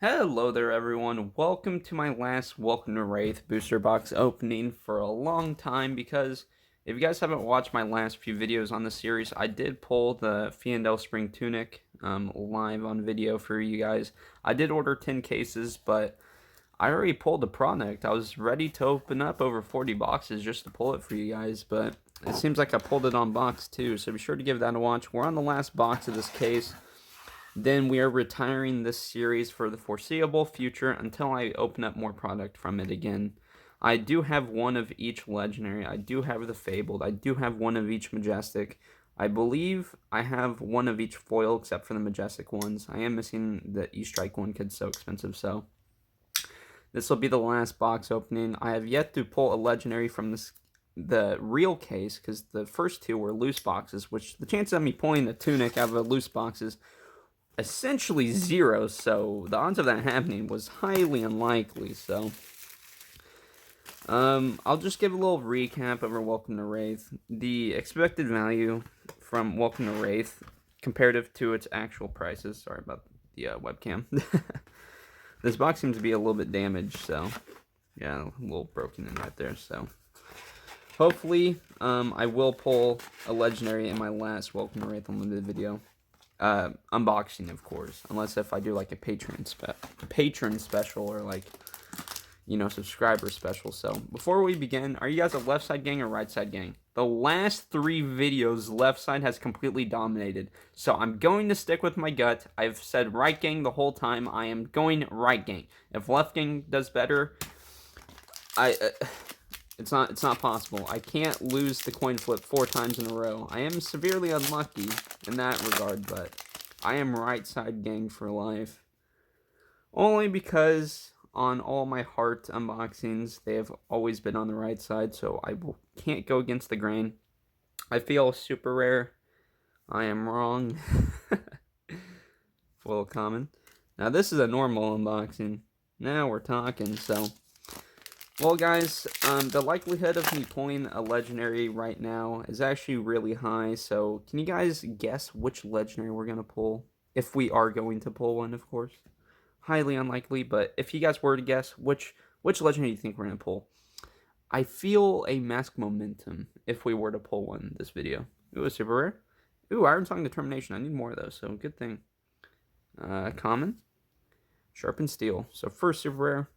Hello there everyone, welcome to my last Welcome to Rathe booster box opening for a long time because if you guys haven't watched my last few videos on the series, I did pull the Fiendel Spring Tunic live on video for you guys. I did order 10 cases, but I already pulled the product. I was ready to open up over 40 boxes just to pull it for you guys, but it seems like I pulled it on box too, so be sure to give that a watch. We're on the last box of this case. Then we are retiring this series for the foreseeable future until I open up more product from it again. I do have one of each legendary. I do have the fabled. I do have one of each majestic. I believe I have one of each foil except for the majestic ones. I am missing the E-Strike one because it's so expensive, so this will be the last box opening. I have yet to pull a legendary from the real case because the first two were loose boxes, which the chance of me pulling the tunic out of a loose box is essentially zero, so the odds of that happening was highly unlikely. So I'll just give a little recap over Welcome to Rathe. The expected value from Welcome to Rathe comparative to its actual prices, sorry about the webcam. This box seems to be a little bit damaged, so yeah, a little broken in right there. So hopefully I will pull a legendary in my last Welcome to Rathe Unlimited video. Unboxing, of course, unless if I do like a patron special or like, you know, subscriber special. So before we begin, are you guys a left side gang or right side gang? The last 3 videos, left side has completely dominated, so I'm going to stick with my gut. I've said right gang the whole time. I am going right gang. If left gang does better, it's not possible. I can't lose the coin flip 4 times in a row. I am severely unlucky in that regard, but I am right side gang for life. Only because on all my heart unboxings, they have always been on the right side, so I can't go against the grain. I feel super rare. I am wrong. Full common. Now this is a normal unboxing. Now we're talking, so... Well, guys, the likelihood of me pulling a legendary right now is actually really high, so can you guys guess which legendary we're going to pull? If we are going to pull one, of course. Highly unlikely, but if you guys were to guess, which legendary do you think we're going to pull? I feel a mask momentum if we were to pull one this video. Ooh, a super rare. Ooh, Iron Song Determination. I need more of those, so good thing. Common. Sharpened Steel. So first super rare.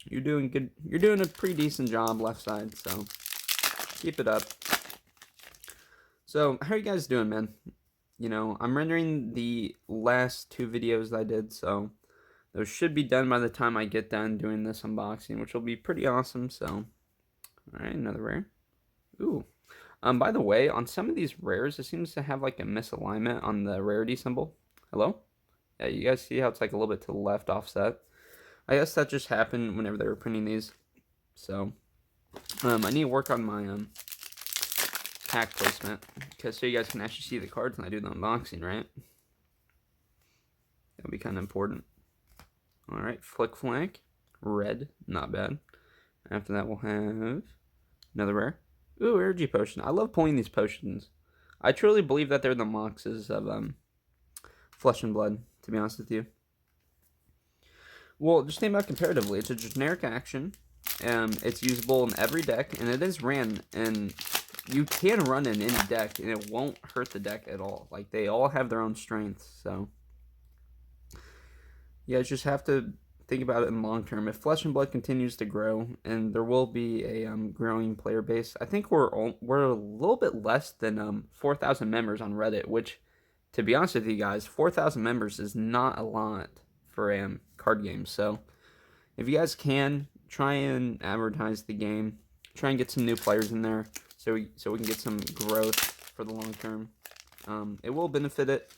You're doing good. You're doing a pretty decent job left side, so keep it up. So how are you guys doing, man? You know, I'm rendering the last 2 videos that I did, so those should be done by the time I get done doing this unboxing, which will be pretty awesome. So, all right, another rare. Ooh. By the way, on some of these rares, it seems to have like a misalignment on the rarity symbol. Hello? Yeah, you guys see how it's like a little bit to the left offset? I guess that just happened whenever they were printing these. So, I need to work on my pack placement, because so you guys can actually see the cards when I do the unboxing, right? That'll be kind of important. All right, Flick Flank, red, not bad. After that, we'll have another rare. Ooh, energy potion. I love pulling these potions. I truly believe that they're the moxes of Flesh and Blood, to be honest with you. Well, just think about comparatively. It's a generic action. It's usable in every deck, and it is ran, and you can run in any deck, and it won't hurt the deck at all. Like, they all have their own strengths, so... You guys just have to think about it in long term. If Flesh and Blood continues to grow, and there will be a growing player base, I think we're a little bit less than 4,000 members on Reddit, which, to be honest with you guys, 4,000 members is not a lot for card games. So if you guys can, try and advertise the game, try and get some new players in there, so we can get some growth for the long term. It will benefit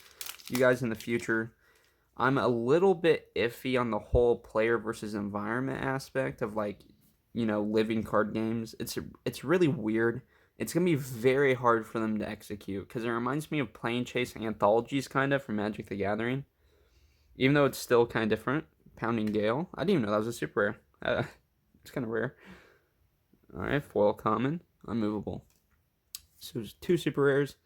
you guys in the future. I'm a little bit iffy on the whole player versus environment aspect of, like, you know, living card games. It's really weird. It's gonna be very hard for them to execute, because it reminds me of Plane Chase anthologies, kind of, from Magic the Gathering. Even though it's still kind of different. Pounding Gale. I didn't even know that was a super rare. It's kind of rare. Alright, foil common. Unmovable. So there's 2 super rares.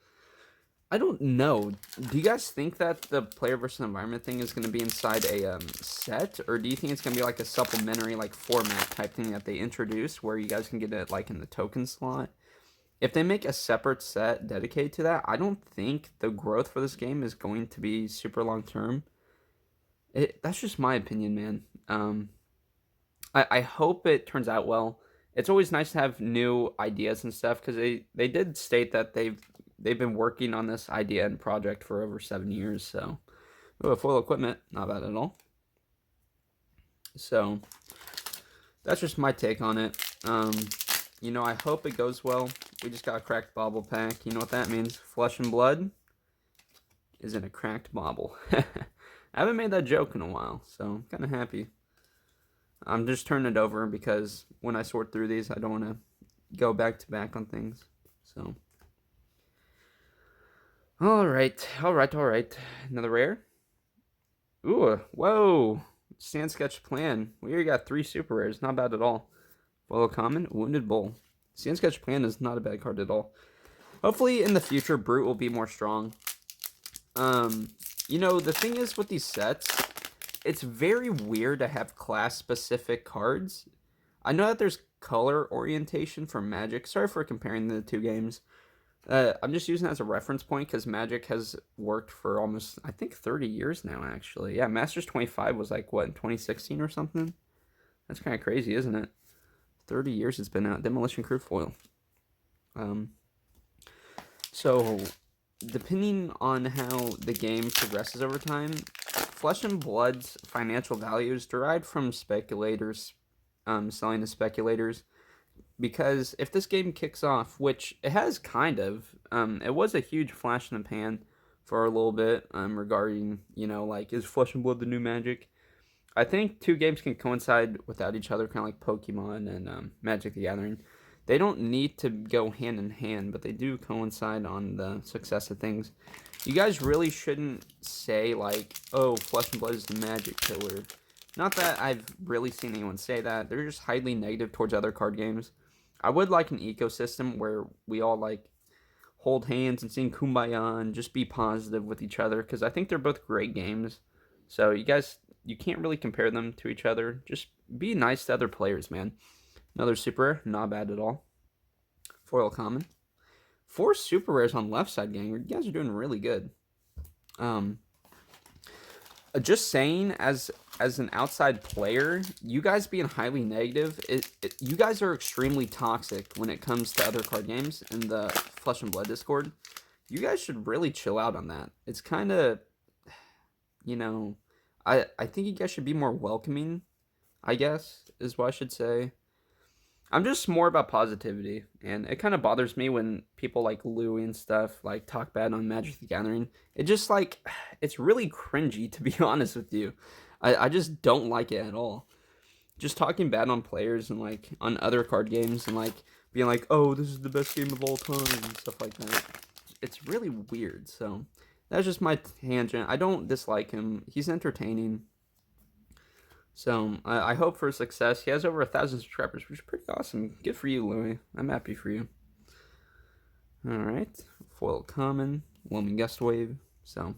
I don't know. Do you guys think that the player versus environment thing is going to be inside a set, or do you think it's going to be like a supplementary like format type thing that they introduce where you guys can get it like in the token slot? If they make a separate set dedicated to that, I don't think the growth for this game is going to be super long term. That's just my opinion, man. I hope it turns out well. It's always nice to have new ideas and stuff because they did state that they've been working on this idea and project for over 7 years. So, foil equipment, not bad at all. So, that's just my take on it. You know, I hope it goes well. We just got a cracked bauble pack. You know what that means? Flesh and blood is in a cracked bauble. I haven't made that joke in a while, so I'm kind of happy. I'm just turning it over because when I sort through these, I don't want to go back to back on things. So, all right. Another rare. Ooh, whoa! Sand sketch plan. We already got 3 super rares. Not bad at all. Foil common, wounded bull. Sand sketch plan is not a bad card at all. Hopefully, in the future, Brute will be more strong. You know, the thing is with these sets, it's very weird to have class-specific cards. I know that there's color orientation for Magic. Sorry for comparing the 2 games. I'm just using it as a reference point because Magic has worked for almost, I think, 30 years now, actually. Yeah, Masters 25 was like, what, in 2016 or something? That's kind of crazy, isn't it? 30 years it's been out. Demolition Crew foil. So, depending on how the game progresses over time, Flesh and Blood's financial value is derived from speculators selling to speculators. Because if this game kicks off, which it has kind of, it was a huge flash in the pan for a little bit regarding, you know, like, is Flesh and Blood the new Magic? I think 2 games can coincide without each other, kind of like Pokemon and Magic the Gathering. They don't need to go hand in hand, but they do coincide on the success of things. You guys really shouldn't say, like, oh, Flesh and Blood is the Magic killer. Not that I've really seen anyone say that. They're just highly negative towards other card games. I would like an ecosystem where we all, like, hold hands and sing Kumbaya and just be positive with each other, because I think they're both great games. So you guys, you can't really compare them to each other. Just be nice to other players, man. Another super rare, not bad at all. Foil common. 4 super rares on left side, gang. You guys are doing really good. Just saying, as an outside player, you guys being highly negative, you guys are extremely toxic when it comes to other card games in the Flesh and Blood Discord. You guys should really chill out on that. It's kind of, you know, I think you guys should be more welcoming, I guess, is what I should say. I'm just more about positivity, and it kind of bothers me when people like Louie and stuff like talk bad on Magic the Gathering. It just like, it's really cringy, to be honest with you. I just don't like it at all. Just talking bad on players and like on other card games and like being like, oh, this is the best game of all time and stuff like that. It's really weird. So that's just my tangent. I don't dislike him. He's entertaining. So, I hope for success. He has over 1,000 subscribers, which is pretty awesome. Good for you, Louie. I'm happy for you. Alright. Foil common. Loaming Gust Wave. So.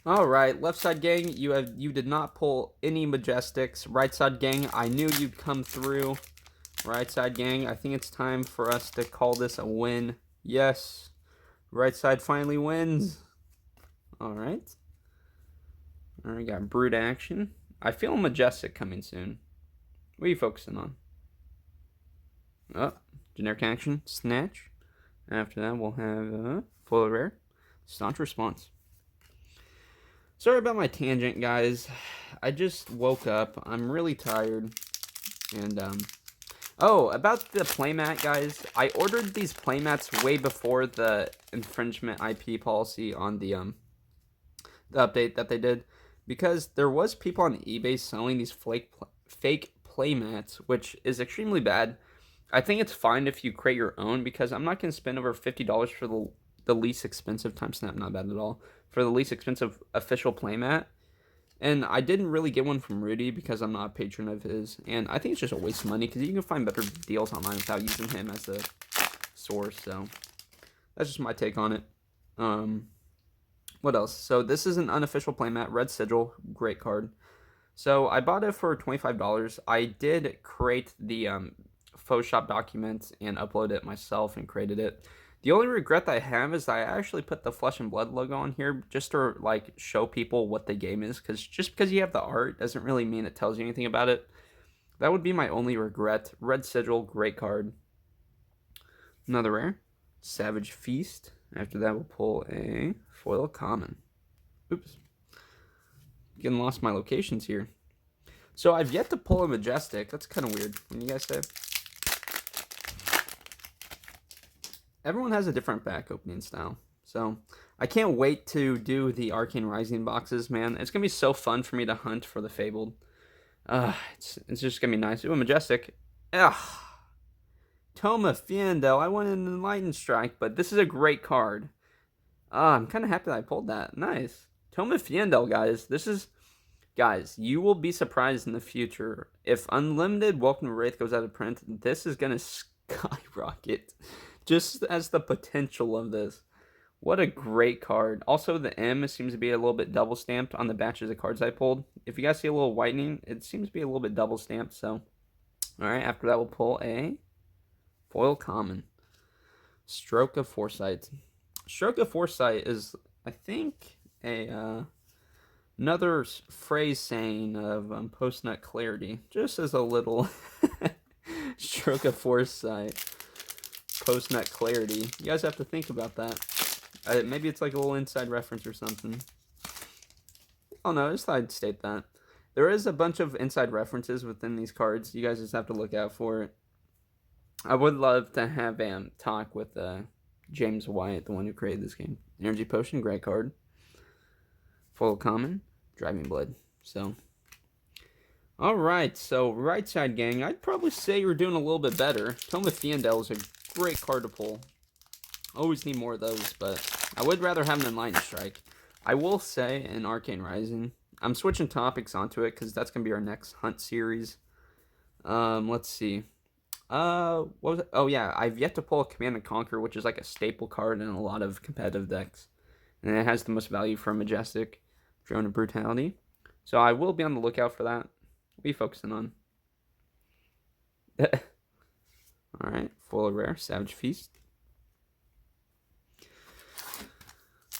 Alright, left side gang, you did not pull any Majestics. Right side gang, I knew you'd come through. Right side gang, I think it's time for us to call this a win. Yes. Right side finally wins. Alright. Alright, got Brute action. I feel Majestic coming soon. What are you focusing on? Oh, generic action, Snatch. After that, we'll have Foil Rare, Staunch Response. Sorry about my tangent, guys. I just woke up. I'm really tired. And, oh, about the playmat, guys. I ordered these playmats way before the infringement IP policy on the update that they did. Because there was people on eBay selling these fake playmats, which is extremely bad. I think it's fine if you create your own, because I'm not going to spend over $50 for the least expensive, timestamp not bad at all, for the least expensive official playmat. And I didn't really get one from Rudy because I'm not a patron of his. And I think it's just a waste of money because you can find better deals online without using him as a source. So That's just my take on it. What else? So this is an unofficial playmat, Red Sigil, great card. So I bought it for $25. I did create the Photoshop document and upload it myself and created it. The only regret that I have is I actually put the Flesh and Blood logo on here just to like show people what the game is, because just because you have the art doesn't really mean it tells you anything about it. That would be my only regret. Red Sigil, great card. Another rare, Savage Feast. After that, we'll pull a foil common. Oops. Getting lost my locations here. So I've yet to pull a Majestic. That's kind of weird. When you guys say? Everyone has a different pack opening style. So I can't wait to do the Arcane Rising boxes, man. It's going to be so fun for me to hunt for the Fabled. It's just going to be nice. Ooh, a Majestic. Ugh. Toma Fiendo. I want an Enlightened Strike, but this is a great card. I'm kind of happy that I pulled that. Nice. Toma Fiendo, guys. Guys, you will be surprised in the future. If Unlimited Welcome to Rathe goes out of print, this is going to skyrocket. Just as the potential of this. What a great card. Also, the M seems to be a little bit double stamped on the batches of cards I pulled. If you guys see a little whitening, it seems to be a little bit double stamped. So, alright, after that, we'll pull a foil common. Stroke of Foresight. Stroke of Foresight is, I think, another phrase saying of post-nut clarity. Just as a little stroke of foresight. Post-nut clarity. You guys have to think about that. Maybe it's like a little inside reference or something. Oh no, I just thought I'd state that. There is a bunch of inside references within these cards. You guys just have to look out for it. I would love to have a talk with James Wyatt, the one who created this game. Energy Potion, great card. Foil common, Driving Blade. So, alright, so right side gang, I'd probably say you're doing a little bit better. Toma Fiendel is a great card to pull. Always need more of those, but I would rather have an Enlightened Strike. I will say in Arcane Rising, I'm switching topics onto it because that's going to be our next hunt series. Let's see. What was it? Oh yeah, I've yet to pull a Command and Conquer, which is like a staple card in a lot of competitive decks. And it has the most value for Majestic, Drone of Brutality. So I will be on the lookout for that. What are you focusing on? Alright, full rare, Savage Feast.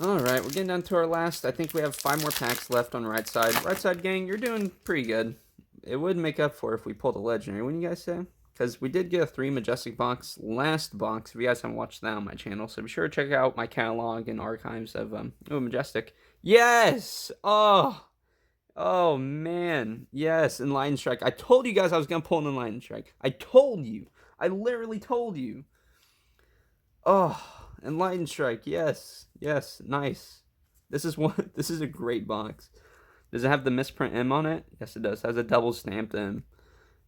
Alright, we're getting down to our last. I think we have 5 more packs left on the right side. Right side gang, you're doing pretty good. It would make up for it if we pulled a Legendary, wouldn't you guys say? Because we did get a 3 Majestic box last box, if you guys haven't watched that on my channel. So be sure to check out my catalog and archives of Majestic. Yes! Oh, man. Yes, Enlightened Strike. I told you guys I was going to pull an Enlightened Strike. I told you. I literally told you. Oh, Enlightened Strike. Yes. Yes, nice. This is a great box. Does it have the misprint M on it? Yes, it does. It has a double stamped M.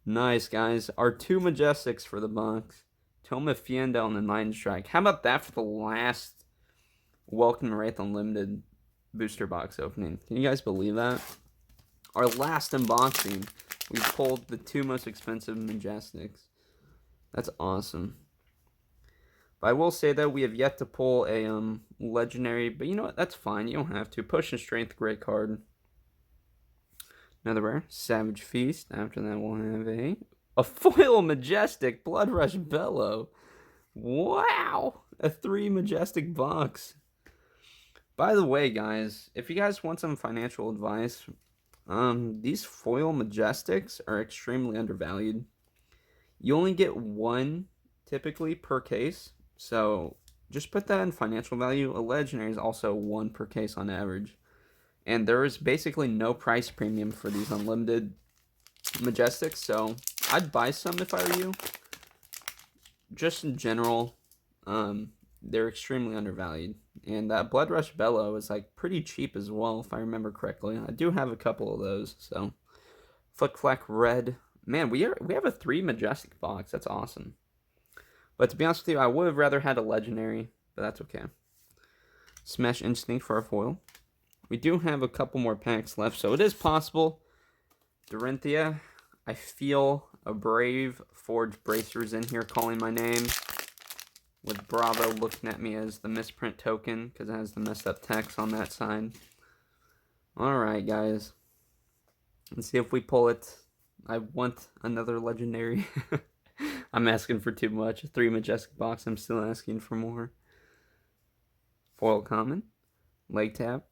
Nice, guys. Our 2 Majestics for the box. Toma Fiendel and Enlightened Strike. How about that for the last Welcome to Rathe Unlimited booster box opening? Can you guys believe that? Our last unboxing, we pulled the 2 most expensive Majestics. That's awesome. But I will say that we have yet to pull a legendary, but you know what? That's fine. You don't have to. Push and Strength, great card. Another rare, Savage Feast. After that, we'll have a foil Majestic, Blood Rush Bellow. Wow! A 3 Majestic box. By the way, guys, if you guys want some financial advice, these foil Majestics are extremely undervalued. You only get 1 typically per case, so just put that in financial value. A legendary is also 1 per case on average. And there is basically no price premium for these unlimited Majestics, so I'd buy some if I were you. Just in general, they're extremely undervalued. And that Blood Rush Bellow is like pretty cheap as well, if I remember correctly. I do have a couple of those, so. Foot Fleck Red. Man, we have a 3 Majestic box. That's awesome. But to be honest with you, I would have rather had a legendary, but that's okay. Smash Instinct for our foil. We do have a couple more packs left, so it is possible. Dorinthia, I feel a brave Forge Bracers in here calling my name. with Bravo looking at me as the misprint token because it has the messed up text on that side. Alright, guys. Let's see if we pull it. I want another legendary. I'm asking for too much. 3 majestic box. I'm still asking for more. Foil common. Leg tap.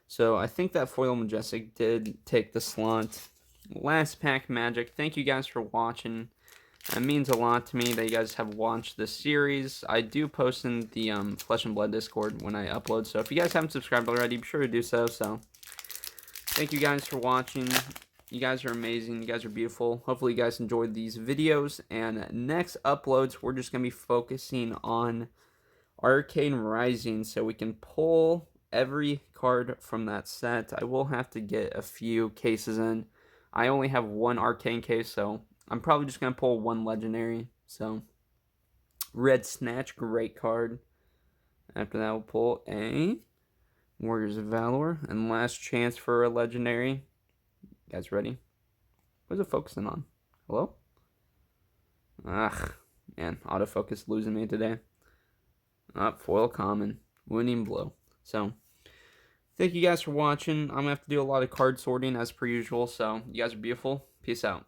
So I think that foil majestic did take the slot. Last pack magic. Thank you guys for watching. It means a lot to me that you guys have watched this series. I do post in the Flesh and Blood Discord when I upload. So if you guys haven't subscribed already, be sure to do so. So thank you guys for watching. You guys are amazing. You guys are beautiful. Hopefully you guys enjoyed these videos. And next uploads, we're just going to be focusing on Arcane Rising so we can pull every card from that set. I will have to get a few cases in. I only have one Arcane case, so I'm probably just going to pull one legendary. So, Red Snatch, great card. After that, we'll pull a Warriors of Valor. And last chance for a legendary. You guys ready? What is it focusing on? Hello? Ugh, man, autofocus losing me today. Foil common. Winning blow. So, thank you guys for watching. I'm going to have to do a lot of card sorting as per usual. So, you guys are beautiful. Peace out.